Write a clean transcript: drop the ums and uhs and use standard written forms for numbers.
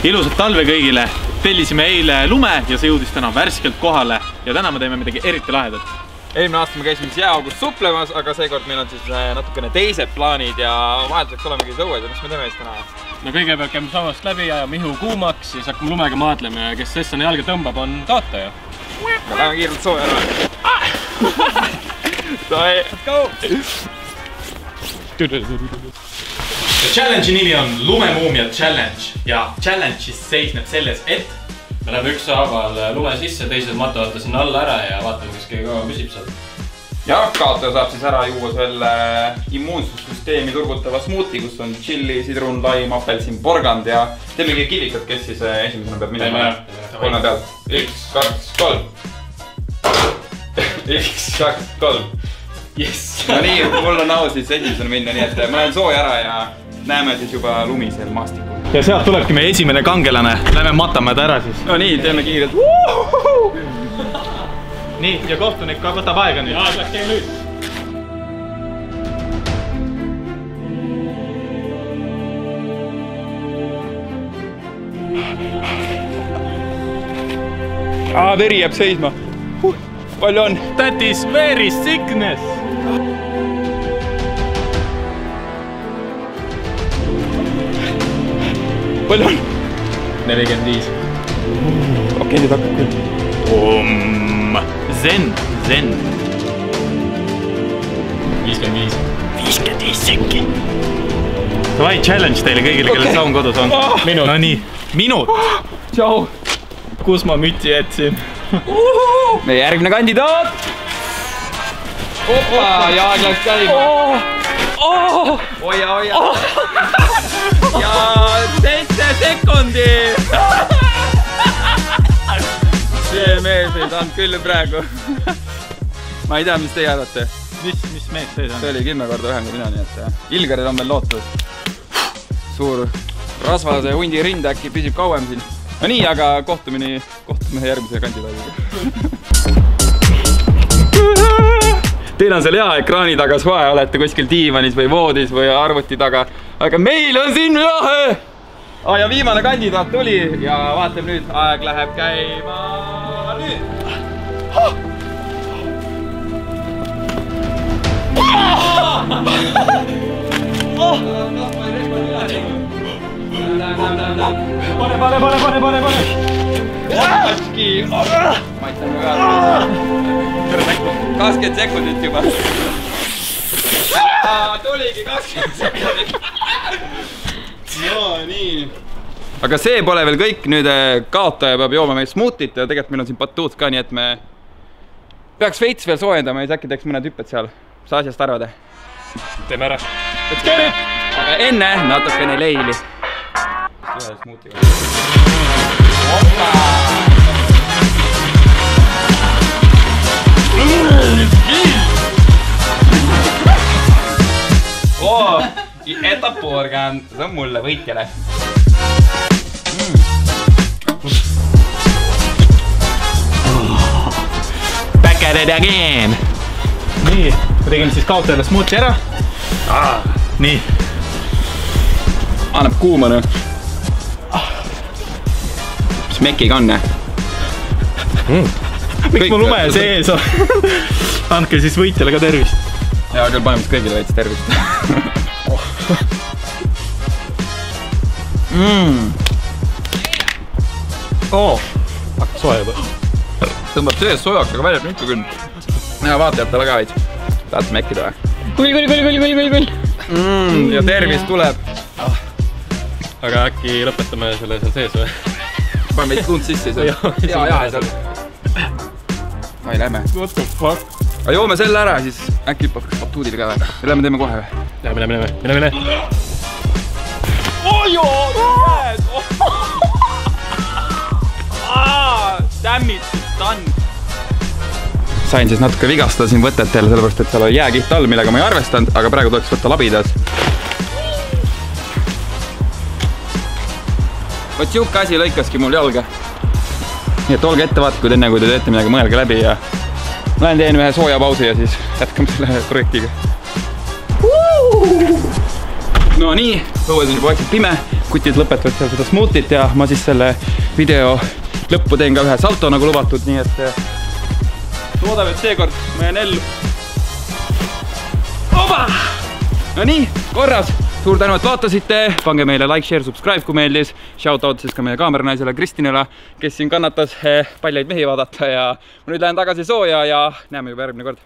ilusat talve kõigile. Tellisime eile lume ja see jõudis täna värskelt kohale ja täna me teeme midagi eriti lahedat. Eelmine aasta me käisime siis jääaugus suplemas, aga seekord meil on siis natukene teised plaanid ja vahelduseks olemegi õues ja mis me teeme siis täna? No kõigepealt käime samast läbi ja mihu kuumaks, siis hakkame lumega maadlema ja kes Sessani jalga tõmbab, on kaotaja. Läheme kiirelt sooja ära. Let's go! Challenge'i nimi on Lumemuumia Challenge ja challenge siis seisneb selles, et me läheme ükshaaval lume sisse, teised matavad ta sinna alla ära ja vaatame, kes kõige kauem püsib seal. Ja kaotaja saab siis ära juua selle immuunsussüsteemi turgutava smuuti, kus on tšilli, sidrun, laim, apelsin, porgand ja teemegi killikat, kes siis esimesena peab minema. Kolme pealt. 1, 2, 3. 1, 2, 3. Yes. No nii, mul on au siis esimesena minna, nii et ma lähen sooja ära ja näeme siis juba lumisel maastikul. Ja sealt tulebki meie esimene kangelane. Lähme matame ta ära siis. No nii, teeme kiirelt. Nii, ja kohtunik ka võtab aega nüüd. Jaa, läks nüüd. Veri jääb seisma. Palju on? That is very sickness. Palju on? 45. Okei, nüüd hakkab küll. Zen. 55. 55 sekki. Davai, challenge teile kõigile, kellel saun kodus on. Minut. No nii, minut. Tšau. Kus ma mütsi jätsin? Meie järgmine kandidaat. Opa, jaag läks käima. Oja. Ja 7 sekundi. See mees ei saanud küll praegu. Ma ei tea, mis teie arvate. Mis mees teed on? See oli 10 korda vähem kui mina, nii et Ilgaril on veel lootus. Suur rasvase hundi rind äkki püsib kauem siin. No nii, aga kohtume järgmise kandidaadiga. Teil on seal hea ekraani taga soe, olete kuskil diivanis või voodis või arvuti taga. Aga meil on siin jahe! Ja viimane kandidaat tuli ja vaatab nüüd, aeg läheb käima nüüd. Pane! Atski! Maitame ka. 20 sekundit juba. Tuligi 20 sekundit. No nii. Aga see pole veel kõik, nüüd kaotaja peab jooma meil smuutit ja tegelikult meil on siin batuut ka, nii et me peaks veits veel soojendama ja siis äkki teeks mõned hüpped seal. Mis asjast arvad? Teeme ära. Let's get it! Aga enne natukene leili. Ühe smuutiga. Opa! Etaporgan, see on mulle võitjale. Back at it again. Nii, me tegime siis kaotajale smuuti ära. Nii. Annab kuumane. Mis mekiga on, ne? Miks mu lume sees on? Andke siis võitjale ka tervist. Hea küll, paneme siis kõigile veits tervist. Hakka soe juba. Tõmbab sees sojaks, aga väljab ikka küll. Ja vaatajatele ka veits. Tahate mekkida või? Kull. Ja tervist tuleb. Aga äkki lõpetame selle seal sees või? Paneme veits lund sisse seal. Ja seal. Ai, lähme. What the fuck? Aga joome selle ära, siis äkki hüppab batuudile ka või? Lähme teeme kohe või? Lähme. Damn it, it's done! Sain siis natuke vigastada siin võtetel, sellepärast et seal oli jääkiht all, millega ma ei arvestanud, aga praegu tuleks võtta labidas. Vot siuke asi lõikaski mul jalga. Nii et olge ettevaatlikud enne, kui te teete midagi, mõelge läbi ja lähen teen ühe sooja pausi ja siis jätkame selle projektiga. No nii, õues on juba vaikselt pime, kutid lõpetavad seal seda smuutit ja ma siis selle video lõppu teen ka ühe salto nagu lubatud, nii et loodame, et seekord ma jään ellu. Oba! No nii, korras. Suur tänu, et vaatasite. Pange meile like, share, subscribe, kui meeldis. Shoutout siis ka meie kaameranaisele Kristinile, kes siin kannatas paljaid mehi vaadata ja ma nüüd lähen tagasi sooja ja näeme juba järgmine kord.